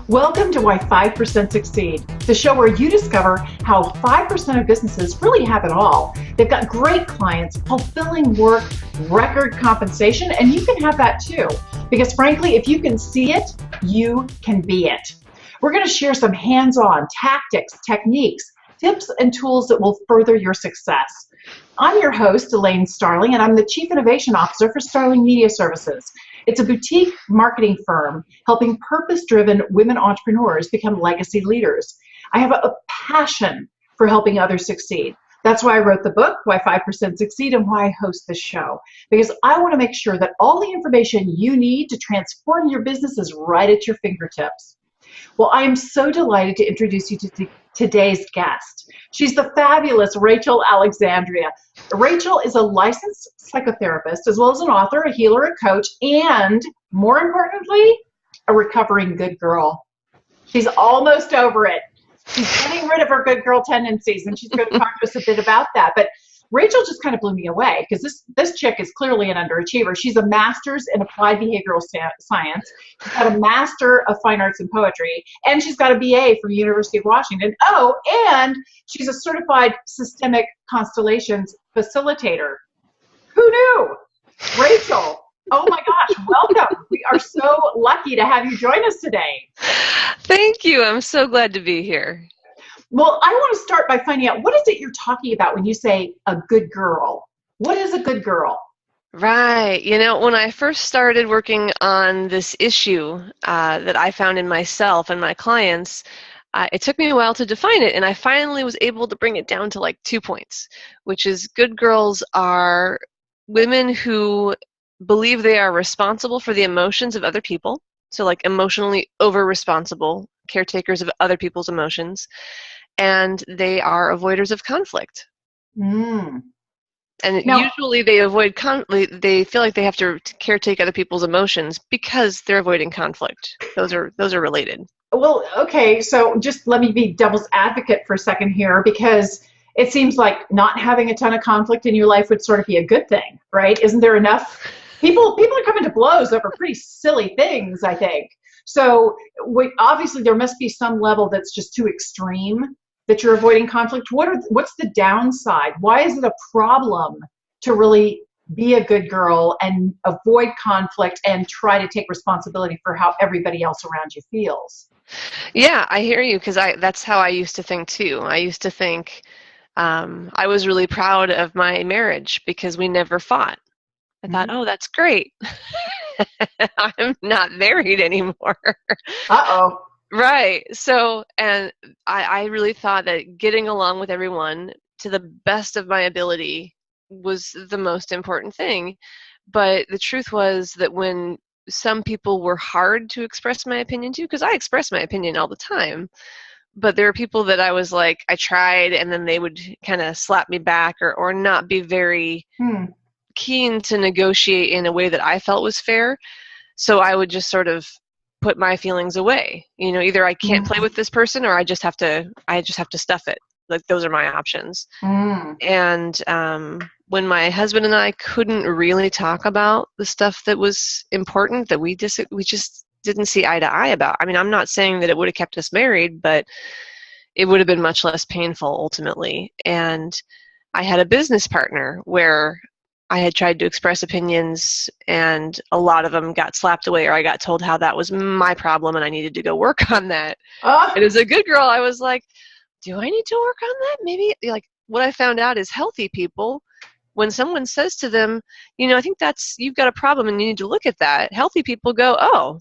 Welcome to Why 5% Succeed, the show where you discover how 5% of businesses really have it all. They've got great clients, fulfilling work, record compensation, and you can have that too. Because frankly, if you can see it, you can be it. We're going to share some hands-on tactics, techniques, tips, and tools that will further your success. I'm your host, Elaine Starling, and I'm the Chief Innovation Officer for Starling Media Services. It's a boutique marketing firm helping purpose-driven women entrepreneurs become legacy leaders. I have a passion for helping others succeed. That's why I wrote the book, Why 5% Succeed, and why I host this show. Because I want to make sure that all the information you need to transform your business is right at your fingertips. Well, I am so delighted to introduce you to today's guest. She's the fabulous Rachel Alexandria. Rachel is a licensed psychotherapist, as well as an author, a healer, a coach, and more importantly, a recovering good girl. She's almost over it. She's getting rid of her good girl tendencies, and she's going to talk to us a bit about that. But Rachel just kind of blew me away because this chick is clearly an underachiever. She's a master's in applied behavioral science. She's got a master of fine arts and poetry, and she's got a BA from the University of Washington. Oh, and she's a certified systemic constellations facilitator. Who knew? Rachel, oh my gosh, welcome. We are so lucky to have you join us today. Thank you. I'm so glad to be here. Well, I want to start by finding out, what is it you're talking about when you say a good girl? What is a good girl? Right. When I first started working on this issue that I found in myself and my clients, it took me a while to define it, and I finally was able to bring it down to like 2 points, which is good girls are women who believe they are responsible for the emotions of other people, so like emotionally over-responsible, caretakers of other people's emotions, and they are avoiders of conflict. And usually they avoid conflict. They feel like they have to caretake other people's emotions because they're avoiding conflict. Those are related. Well, okay, so just let me be devil's advocate for a second here, because it seems like not having a ton of conflict in your life would sort of be a good thing, right? Isn't there enough? People are coming to blows over pretty silly things, I think. So obviously there must be some level that's just too extreme that you're avoiding conflict. What's the downside? Why is it a problem to really be a good girl and avoid conflict and try to take responsibility for how everybody else around you feels? Yeah, I hear you, because that's how I used to think too. I used to think I was really proud of my marriage because we never fought. I thought, oh, that's great. I'm not married anymore. Uh-oh. Right. So, and I really thought that getting along with everyone to the best of my ability was the most important thing. But the truth was that when some people were hard to express my opinion to, because I express my opinion all the time, but there were people that I was like, I tried, and then they would kind of slap me back or not be very keen to negotiate in a way that I felt was fair. So I would just sort of put my feelings away. Either I can't play with this person, or I just have to stuff it. Like, those are my options. And when my husband and I couldn't really talk about the stuff that was important, that we just didn't see eye to eye about. I mean, I'm not saying that it would have kept us married, but it would have been much less painful ultimately. And I had a business partner where I had tried to express opinions, and a lot of them got slapped away, or I got told how that was my problem and I needed to go work on that. And as a good girl, I was like, do I need to work on that? Maybe, like, what I found out is healthy people, when someone says to them, I think you've got a problem and you need to look at that, healthy people go, oh,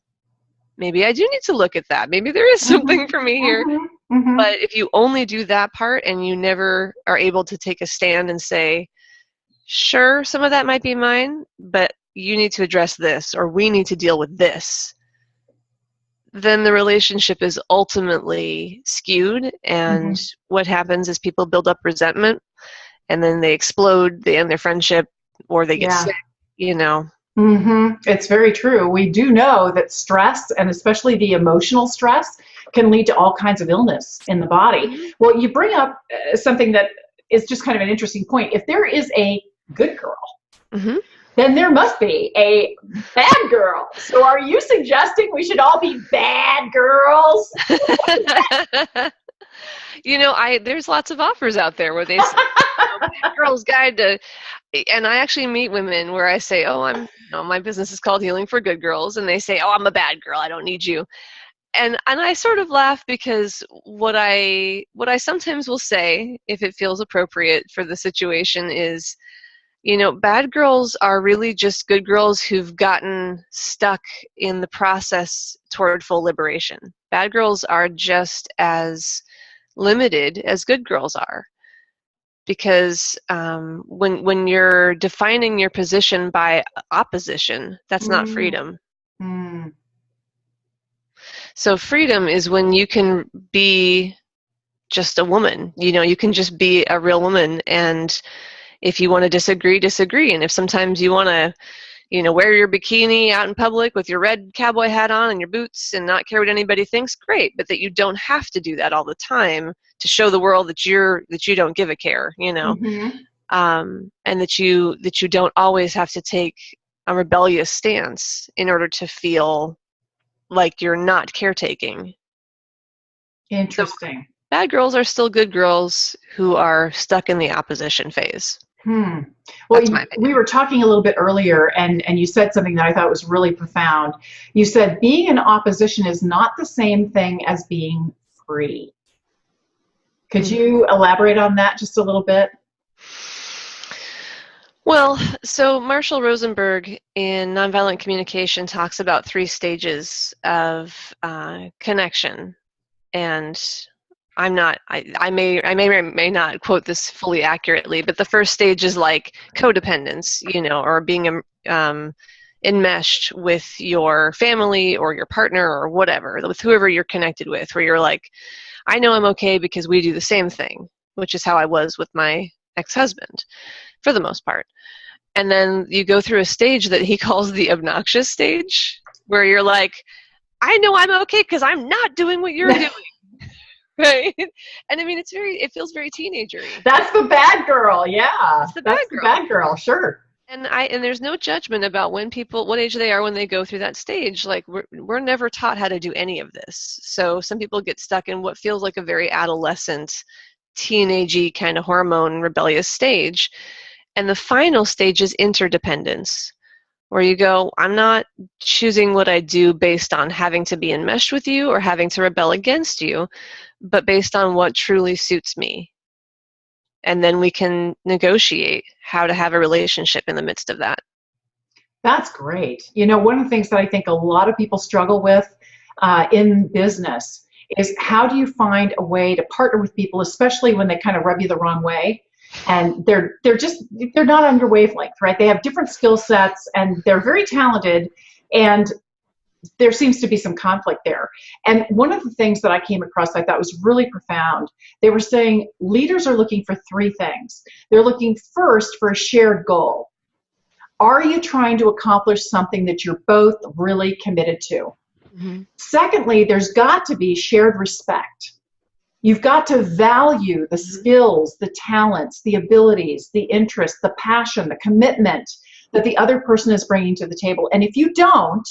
maybe I do need to look at that. Maybe there is something for me here. But if you only do that part and you never are able to take a stand and say, sure, some of that might be mine, but you need to address this, or we need to deal with this, then the relationship is ultimately skewed. And what happens is people build up resentment, and then they explode, they end their friendship, or they get sick, It's very true. We do know that stress, and especially the emotional stress, can lead to all kinds of illness in the body. Well, you bring up something that is just kind of an interesting point. If there is a good girl Then there must be a bad girl. So are you suggesting we should all be bad girls? There's lots of offers out there where they say, girl's guide to, and I actually meet women where I say, oh, my business is called Healing for Good Girls, and they say, oh, I'm a bad girl, I don't need you. And I sort of laugh because what I sometimes will say, if it feels appropriate for the situation, is, bad girls are really just good girls who've gotten stuck in the process toward full liberation. Bad girls are just as limited as good girls are, because when you're defining your position by opposition, that's not freedom. Mm. So freedom is when you can be just a woman. You can just be a real woman, and if you want to disagree, disagree. And if sometimes you want to, wear your bikini out in public with your red cowboy hat on and your boots and not care what anybody thinks, great. But that you don't have to do that all the time to show the world that you don't give a care, Mm-hmm. And that you don't always have to take a rebellious stance in order to feel like you're not caretaking. Interesting. So, bad girls are still good girls who are stuck in the opposition phase. Well, we were talking a little bit earlier, and you said something that I thought was really profound. You said being in opposition is not the same thing as being free. Could you elaborate on that just a little bit? Well, so Marshall Rosenberg in Nonviolent Communication talks about 3 stages of connection, and I may or may not quote this fully accurately, but the first stage is like codependence, or being enmeshed with your family or your partner or whatever, with whoever you're connected with, where you're like, I know I'm okay because we do the same thing, which is how I was with my ex-husband for the most part. And then you go through a stage that he calls the obnoxious stage, where you're like, I know I'm okay because I'm not doing what you're doing. Right? And I mean, it feels very teenagery. That's the bad girl, yeah. That's the bad girl, sure. And there's no judgment about what age they are when they go through that stage. Like, we're never taught how to do any of this. So some people get stuck in what feels like a very adolescent, teenagey kind of hormone rebellious stage. And the final stage is interdependence, where you go, I'm not choosing what I do based on having to be enmeshed with you or having to rebel against you, but based on what truly suits me. And then we can negotiate how to have a relationship in the midst of that. That's great. One of the things that I think a lot of people struggle with in business is, how do you find a way to partner with people, especially when they kind of rub you the wrong way? And they're not on your wavelength, right? They have different skill sets and they're very talented, and there seems to be some conflict there. And one of the things that I came across I thought was really profound, they were saying leaders are looking for 3 things. They're looking first for a shared goal. Are you trying to accomplish something that you're both really committed to? Mm-hmm. Secondly, there's got to be shared respect. You've got to value the skills, the talents, the abilities, the interests, the passion, the commitment that the other person is bringing to the table. And if you don't,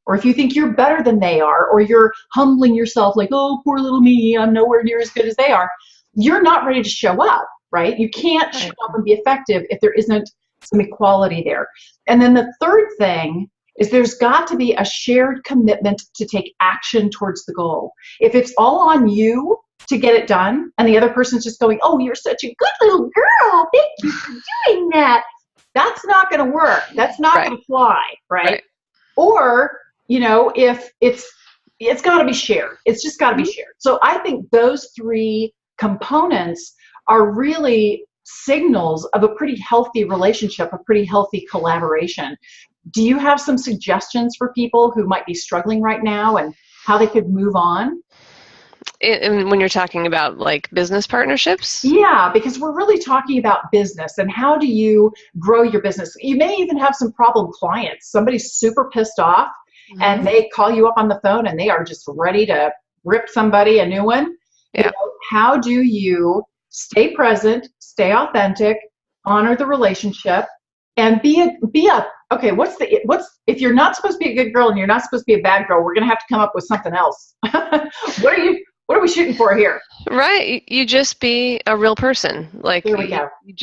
or if you think you're better than they are, or you're humbling yourself like, oh, poor little me, I'm nowhere near as good as they are, you're not ready to show up, right? You can't show up and be effective if there isn't some equality there. And then the third thing is, there's got to be a shared commitment to take action towards the goal. If it's all on you to get it done, and the other person's just going, oh, you're such a good little girl, thank you for doing that, that's not going to work. That's not going to fly, right? Or, if it's got to be shared. It's just got to be shared. So I think those 3 components are really signals of a pretty healthy relationship, a pretty healthy collaboration. Do you have some suggestions for people who might be struggling right now and how they could move on? And when you're talking about like business partnerships? Yeah, because we're really talking about business and how do you grow your business. You may even have some problem clients. Somebody's super pissed off and they call you up on the phone and they are just ready to rip somebody a new one. Yeah. How do you stay present, stay authentic, honor the relationship, and okay, what's if you're not supposed to be a good girl and you're not supposed to be a bad girl, we're gonna have to come up with something else. What are we shooting for here? Right. You just be a real person. Like There we go. you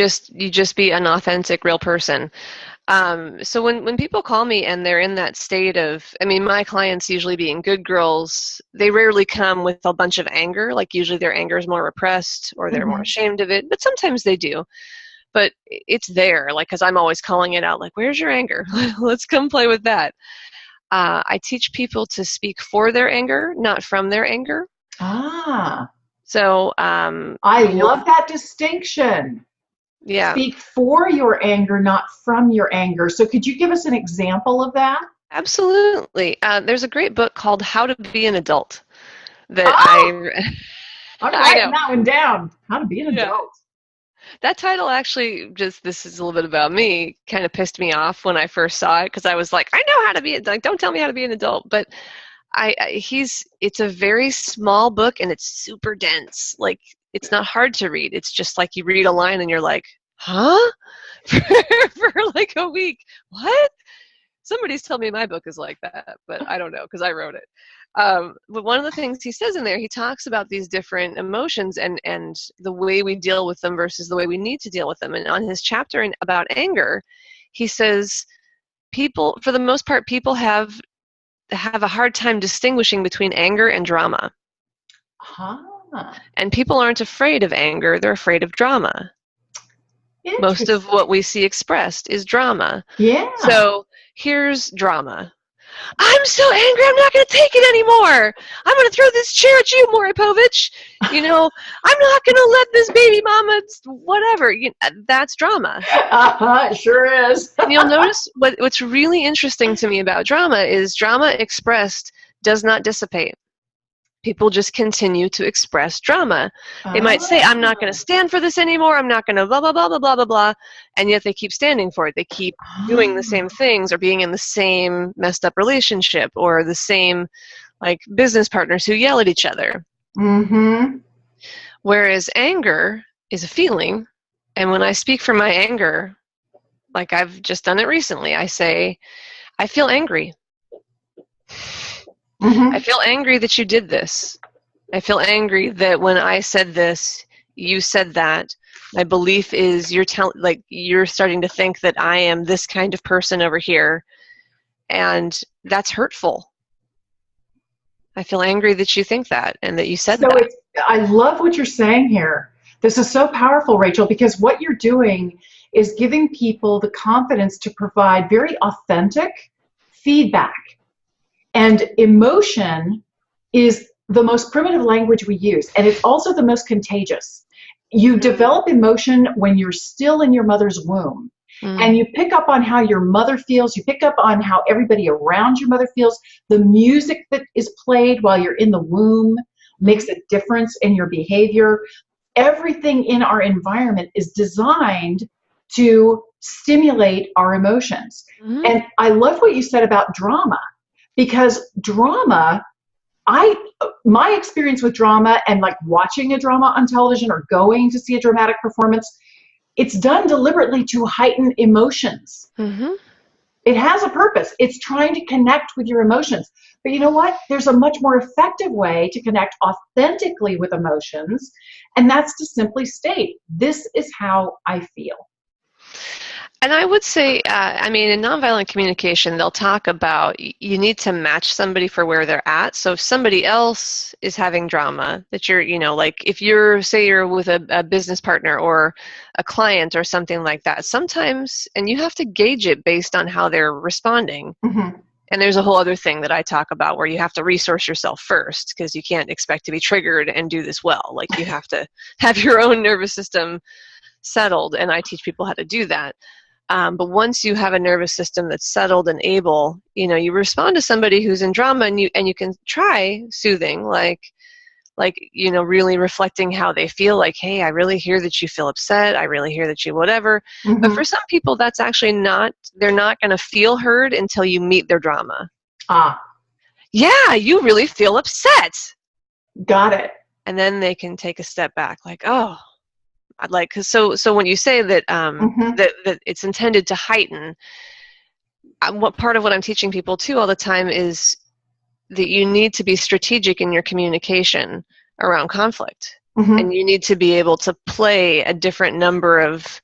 just be an authentic real person. So when people call me and they're in that state of, I mean, my clients usually being good girls, they rarely come with a bunch of anger. Like usually their anger is more repressed or they're more Hmm. ashamed of it, but sometimes they do. But it's there, like, because I'm always calling it out, like, where's your anger? Let's come play with that. I teach people to speak for their anger, not from their anger. Ah, So, I love that distinction. yeah, Speak for your anger, not from your anger. So could you give us an example of that? absolutely. There's a great book called How to Be an Adult that Oh, I'm I writing know. that one down. How to be an Yeah. adult. That title actually, just this is a little bit about me, kind of pissed me off when I first saw it because I was like, I know how to be, like, don't tell me how to be an adult. But it's a very small book and it's super dense. Like, it's not hard to read. It's just like you read a line and you're like, huh? For like a week. What? Somebody's telling me my book is like that, but I don't know because I wrote it. But one of the things he says in there, he talks about these different emotions and the way we deal with them versus the way we need to deal with them. And on his chapter about anger, he says people, for the most part, people have a hard time distinguishing between anger and drama. Ah, And people aren't afraid of anger, they're afraid of drama. Most of interesting. what we see expressed is drama. Yeah. So here's drama. I'm so angry, I'm not going to take it anymore. I'm going to throw this chair at you, Moripovich. I'm not going to let this baby mama, whatever. That's drama. It sure is. And you'll notice what's really interesting to me about drama is drama expressed does not dissipate. People just continue to express drama. They might say, I'm not going to stand for this anymore. I'm not going to blah, blah, blah, blah, blah, blah, blah. And yet they keep standing for it. They keep doing the same things or being in the same messed up relationship or the same, like, business partners who yell at each other. Mm-hmm. Whereas anger is a feeling. And when I speak from my anger, like I've just done it recently, I say, I feel angry. I Mm-hmm. feel angry that you did this. I feel angry that when I said this, you said that. My belief is you're starting to think that I am this kind of person over here, and that's hurtful. I feel angry that you think that and that you said So that. I love what you're saying here. This is so powerful, Rachel, because what you're doing is giving people the confidence to provide very authentic feedback. And emotion is the most primitive language we use, and it's also the most contagious. You develop emotion when you're still in your mother's womb, and Mm. you pick up on how your mother feels. You pick up on how everybody around your mother feels. The music that is played while you're in the womb makes a difference in your behavior. Everything in our environment is designed to stimulate our emotions. Mm-hmm. And I love what you said about drama, because drama, I my experience with drama and like watching a drama on television or going to see a dramatic performance, it's done deliberately to heighten emotions. Mm-hmm. It has a purpose. It's trying to connect with your emotions. But you know what? There's a much more effective way to connect authentically with emotions, and that's to simply state, this is how I feel. And I would say, I mean, in nonviolent communication, they'll talk about you need to match somebody for where they're at. So if somebody else is having drama, that you're, like if say you're with a business partner or a client or something like that, sometimes, and you have to gauge it based on how they're responding. Mm-hmm. And there's a whole other thing that I talk about where you have to resource yourself first because you can't expect to be triggered and do this well. Like you have to have your own nervous system settled, and I teach people how to do that. But once you have a nervous system that's settled and able, you respond to somebody who's in drama, and you can try soothing, like really reflecting how they feel. Like, hey, I really hear that you feel upset. I really hear that you whatever. But Mm-hmm. for some people, that's actually not. They're not going to feel heard until you meet their drama. Ah, Yeah, you really feel upset, got it. and then they can take a step back. Like, oh, I'd like, 'cause so when you say that Mm-hmm. that it's intended to heighten, what part of what I'm teaching people too all the time is that you need to be strategic in your communication around conflict, Mm-hmm. and you need to be able to play a different number of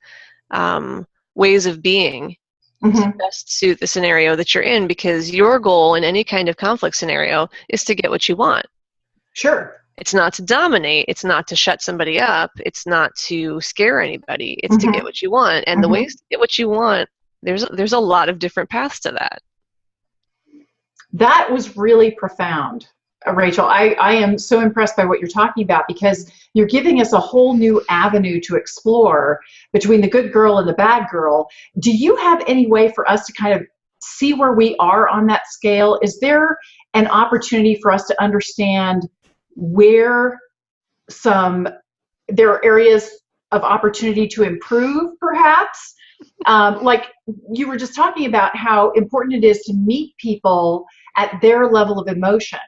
um, ways of being to Mm-hmm. best suit the scenario that you're in, because your goal in any kind of conflict scenario is to get what you want. Sure. It's not to dominate, it's not to shut somebody up, it's not to scare anybody, it's to get Mm-hmm. what you want. And the Mm-hmm. ways to get what you want, there's a lot of different paths to that. That was really profound, Rachel. I am so impressed by what you're talking about because you're giving us a whole new avenue to explore between the good girl and the bad girl. Do you have any way for us to kind of see where we are on that scale? Is there an opportunity for us to understand where some there are areas of opportunity to improve, perhaps? Like you were just talking about how important it is to meet people at their level of emotion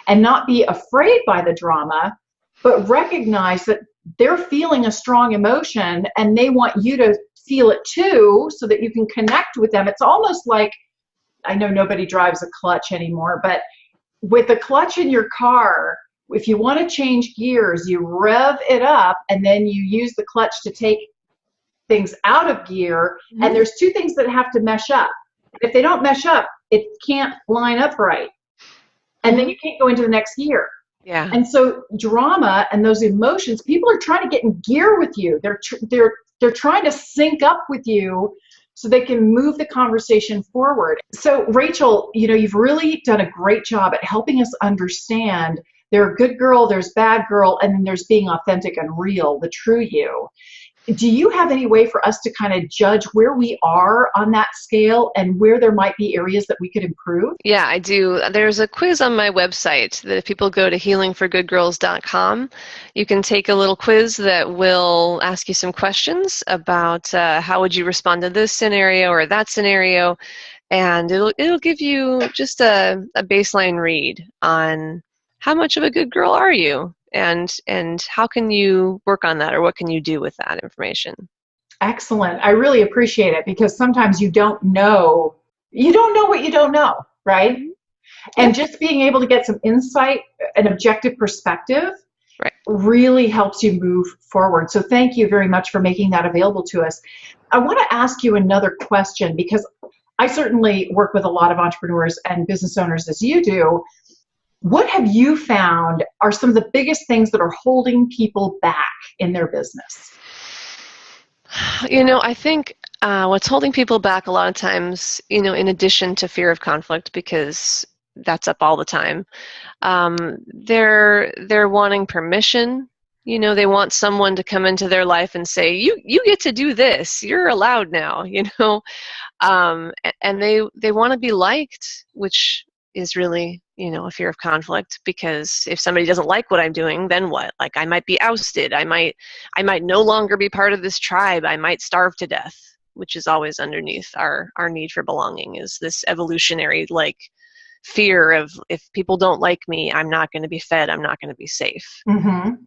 and not be afraid by the drama, but recognize that they're feeling a strong emotion and they want you to feel it too so that you can connect with them. It's almost like, I know nobody drives a clutch anymore, but with the clutch in your car, if you want to change gears, you rev it up and then you use the clutch to take things out of gear. And Mm-hmm. there's two things that have to mesh up. If they don't mesh up, it can't line up right. And then Mm-hmm. you can't go into the next gear. Yeah. And so drama and those emotions, people are trying to get in gear with you. They're trying to sync up with you so they can move the conversation forward. So Rachel, you've really done a great job at helping us understand there's good girl, there's bad girl, and then there's being authentic and real, the true you. Do you have any way for us to kind of judge where we are on that scale and where there might be areas that we could improve? Yeah, I do. There's a quiz on my website that if people go to healingforgoodgirls.com, you can take a little quiz that will ask you some questions about how would you respond to this scenario or that scenario, and it'll give you just a baseline read on how much of a good girl are you, and how can you work on that, or what can you do with that information. Excellent. I really appreciate it because sometimes you don't know what you don't know, right? Mhm. And Yep. just being able to get some insight, an objective perspective, Right. really helps you move forward. So thank you very much for making that available to us. I want to ask you another question because I certainly work with a lot of entrepreneurs and business owners as you do. What have you found are some of the biggest things that are holding people back in their business? I think what's holding people back a lot of times, in addition to fear of conflict, because that's up all the time, they're wanting permission. They want someone to come into their life and say, "You get to do this. You're allowed now." And they want to be liked, which is really a fear of conflict, because if somebody doesn't like what I'm doing, then what? Like, I might be ousted, I might no longer be part of this tribe, I might starve to death, which is always underneath our need for belonging, is this evolutionary fear of, if people don't like me, I'm not going to be fed, I'm not going to be safe. Mm-hmm.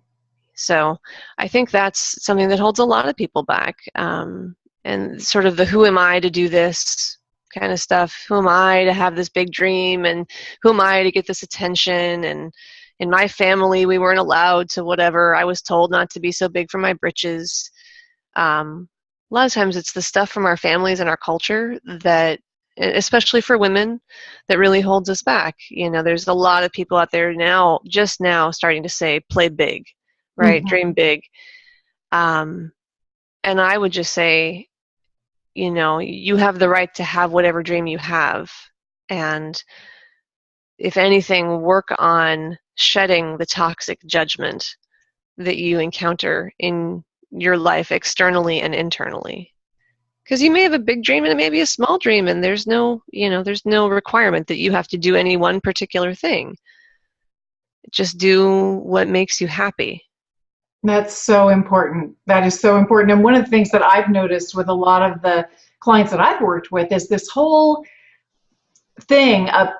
So I think that's something that holds a lot of people back. And sort of the who am I to do this kind of stuff. Who am I to have this big dream? And who am I to get this attention? And in my family, we weren't allowed to whatever. I was told not to be so big for my britches. A lot of times it's the stuff from our families and our culture that, especially for women, that really holds us back. There's a lot of people out there now, just now, starting to say, play big, right? Mm-hmm. Dream big. And I would just say, you have the right to have whatever dream you have. And if anything, work on shedding the toxic judgment that you encounter in your life, externally and internally. Because you may have a big dream and it may be a small dream, and there's no requirement that you have to do any one particular thing. Just do what makes you happy. That's so important. That is so important. And one of the things that I've noticed with a lot of the clients that I've worked with is this whole thing of,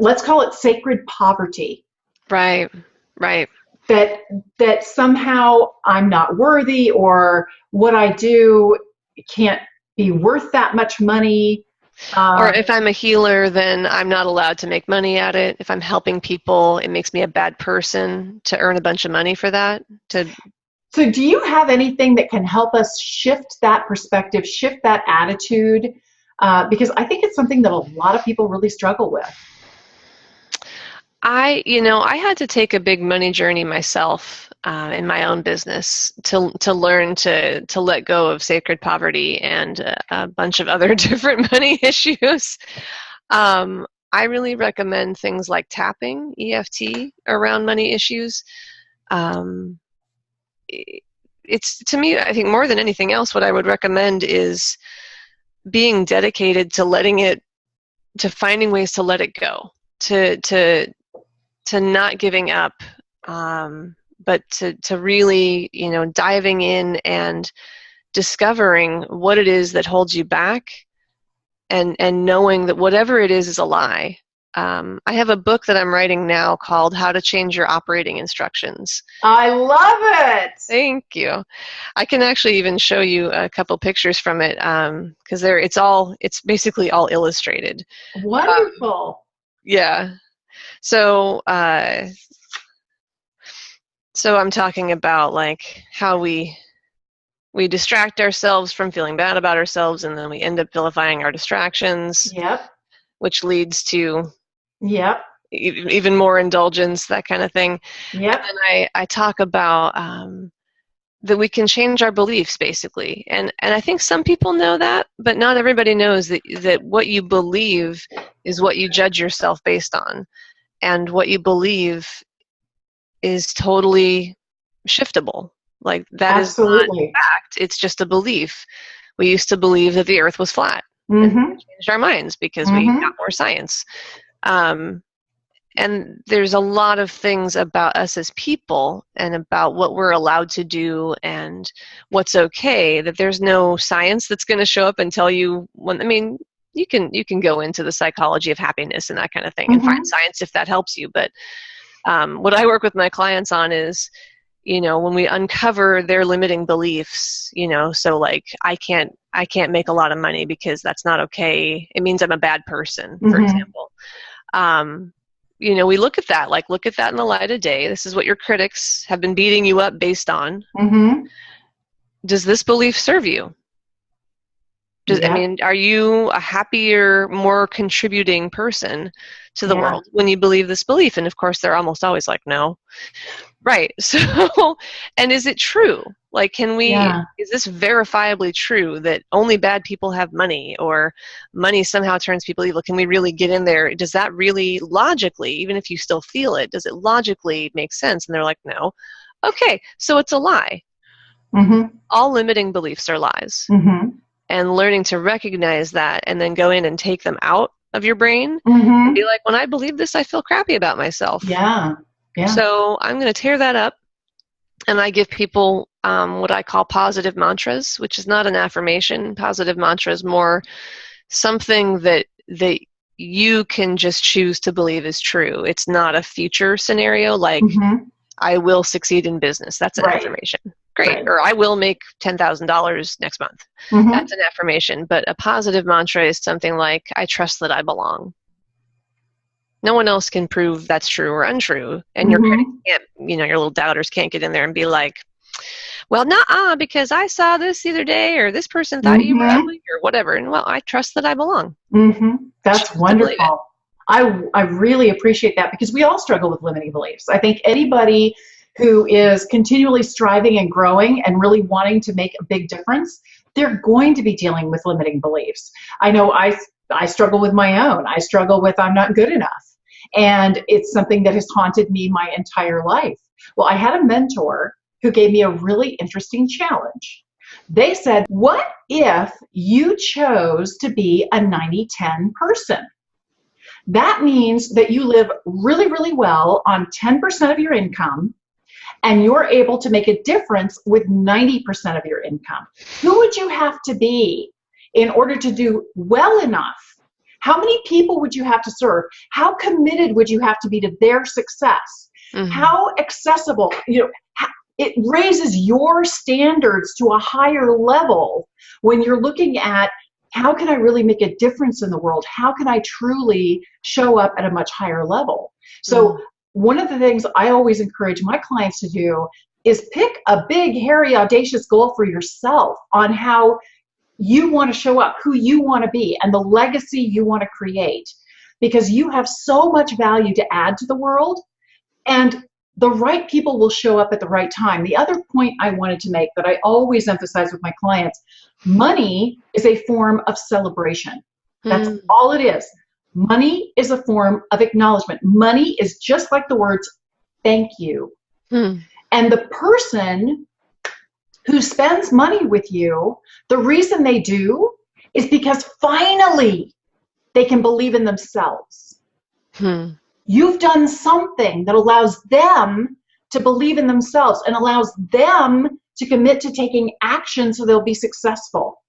let's call it sacred poverty. Right, right. that that somehow I'm not worthy, or what I do can't be worth that much money. Or Um, if I'm a healer, then I'm not allowed to make money at it. If I'm helping people, it makes me a bad person to earn a bunch of money for that. so, do you have anything that can help us shift that perspective, shift that attitude? Because I think it's something that a lot of people really struggle with. I had to take a big money journey myself in my own business to learn to let go of sacred poverty and a bunch of other different money issues. I really recommend things like tapping, EFT, around money issues. Um, it's, to me, I think more than anything else, what I would recommend is being dedicated to to finding ways to let it go, to not giving up, but to really, diving in and discovering what it is that holds you back, and knowing that whatever it is a lie. I have a book that I'm writing now called How to Change Your Operating Instructions. I love it. Thank you. I can actually even show you a couple pictures from it, because it's basically all illustrated. Wonderful. Yeah. So, so I'm talking about like how we distract ourselves from feeling bad about ourselves, and then we end up vilifying our distractions, Yep. which leads to Yep. even more indulgence, that kind of thing. Yep. And then I talk about that we can change our beliefs, basically. And I think some people know that, but not everybody knows that what you believe is what you judge yourself based on. And what you believe is totally shiftable. Like, that is not Absolutely. fact, it's just a belief. We used to believe that the earth was flat, and we Mm-hmm. changed our minds because we Mm-hmm. got more science. And there's a lot of things about us as people and about what we're allowed to do and what's okay that there's no science that's going to show up and tell you when. I mean, you can go into the psychology of happiness and that kind of thing and find Mm-hmm. science if that helps you. But what I work with my clients on is, when we uncover their limiting beliefs, so like I can't make a lot of money because that's not okay. It means I'm a bad person, for Mm-hmm. example. We look at that in the light of day. This is what your critics have been beating you up based on. Mm-hmm. Does this belief serve you? Yep. Are you a happier, more contributing person to the Yeah. world when you believe this belief? And of course, they're almost always like, no. Right. So, and is it true? Like, Yeah. is this verifiably true that only bad people have money, or money somehow turns people evil? Can we really get in there? Does that really logically, even if you still feel it, does it logically make sense? And they're like, no. Okay, so it's a lie. Mm-hmm. All limiting beliefs are lies. Mm-hmm. And learning to recognize that and then go in and take them out of your brain and Mm-hmm. be like, when I believe this, I feel crappy about myself. Yeah. Yeah. So I'm going to tear that up. And I give people what I call positive mantras, which is not an affirmation. Positive mantra is more something that you can just choose to believe is true. It's not a future scenario like, Mm-hmm. I will succeed in business. That's an Right. affirmation. Great. Right. Or I will make $10,000 next month. Mm-hmm. That's an affirmation. But a positive mantra is something like, I trust that I belong. No one else can prove that's true or untrue. And your critics Mm-hmm. can't, your little doubters can't get in there and be like, well, nah, because I saw this the other day, or this person thought you were Mm-hmm. ugly, or whatever. And well, I trust that I belong. Mm-hmm. That's Choose to believe it. wonderful. I really appreciate that, because we all struggle with limiting beliefs. I think anybody who is continually striving and growing and really wanting to make a big difference, they're going to be dealing with limiting beliefs. I know I struggle with my own. I struggle with I'm not good enough. And it's something that has haunted me my entire life. Well, I had a mentor who gave me a really interesting challenge. They said, what if you chose to be a 90-10 person? That means that you live really, really well on 10% of your income, and you're able to make a difference with 90% of your income. Who would you have to be in order to do well enough? How many people would you have to serve? How committed would you have to be to their success Mm-hmm. How accessible, it raises your standards to a higher level when you're looking at how can I really make a difference in the world? How can I truly show up at a much higher level? So one of the things I always encourage my clients to do is pick a big, hairy, audacious goal for yourself on how you want to show up, who you want to be, and the legacy you want to create, because you have so much value to add to the world, and the right people will show up at the right time. The other point I wanted to make that I always emphasize with my clients, money is a form of celebration. That's all it is. Money is a form of acknowledgement. Money is just like the words thank you. And the person who spends money with you, the reason they do is because finally they can believe in themselves. You've done something that allows them to believe in themselves and allows them to commit to taking action so they'll be successful.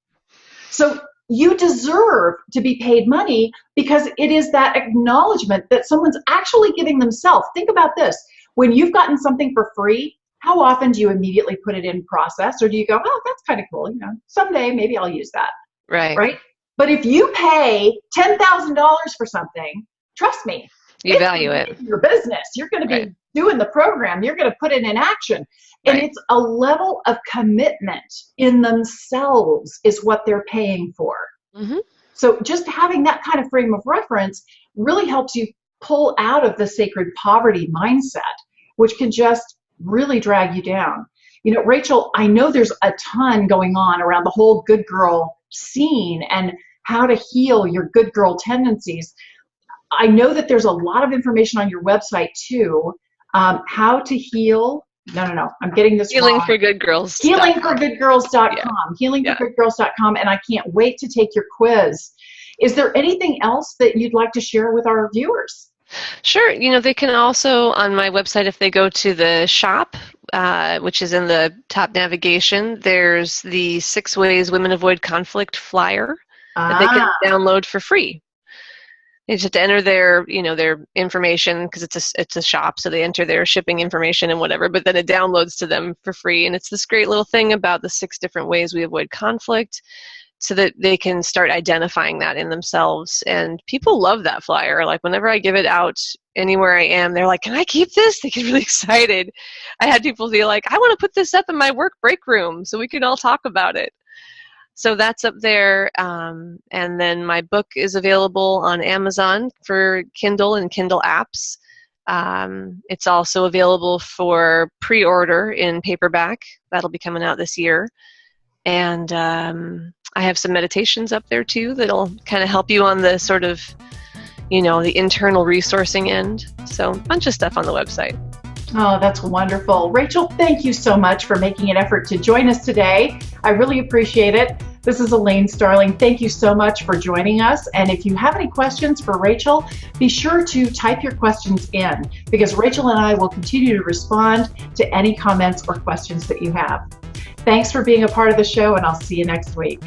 So you deserve to be paid money because it is that acknowledgement that someone's actually giving themselves. Think about this. When you've gotten something for free, how often do you immediately put it in process, or do you go, oh, that's kind of cool, someday maybe I'll use that, right? But if you pay $10,000 for something, trust me, you value it. Your business, you're going to be doing the program, you're going to put it in action, and it's a level of commitment in themselves is what they're paying for. So just having that kind of frame of reference really helps you pull out of the sacred poverty mindset, which can just really drag you down. Rachel, I know there's a ton going on around the whole good girl scene and how to heal your good girl tendencies. I know that there's a lot of information on your website too. How to heal. No, I'm getting this Healing wrong. for Good Girls. Healingforgoodgirls.com. Healingforgoodgirls.com, and I can't wait to take your quiz. Is there anything else that you'd like to share with our viewers? Sure. They can also, on my website, if they go to the shop, which is in the top navigation, there's the 6 Ways Women Avoid Conflict flyer that they can download for free. They just have to enter their information because it's a shop, so they enter their shipping information and whatever, but then it downloads to them for free. And it's this great little thing about the 6 different ways we avoid conflict, so that they can start identifying that in themselves. And people love that flyer. Like whenever I give it out anywhere I am, they're like, can I keep this? They get really excited. I had people be like, I want to put this up in my work break room so we can all talk about it. So that's up there. And then my book is available on Amazon for Kindle and Kindle apps. It's also available for pre-order in paperback. That'll be coming out this year. And I have some meditations up there too that'll kind of help you on the sort of, the internal resourcing end. So a bunch of stuff on the website. Oh, that's wonderful. Rachel, thank you so much for making an effort to join us today. I really appreciate it. This is Elaine Starling. Thank you so much for joining us. And if you have any questions for Rachel, be sure to type your questions in, because Rachel and I will continue to respond to any comments or questions that you have. Thanks for being a part of the show, and I'll see you next week.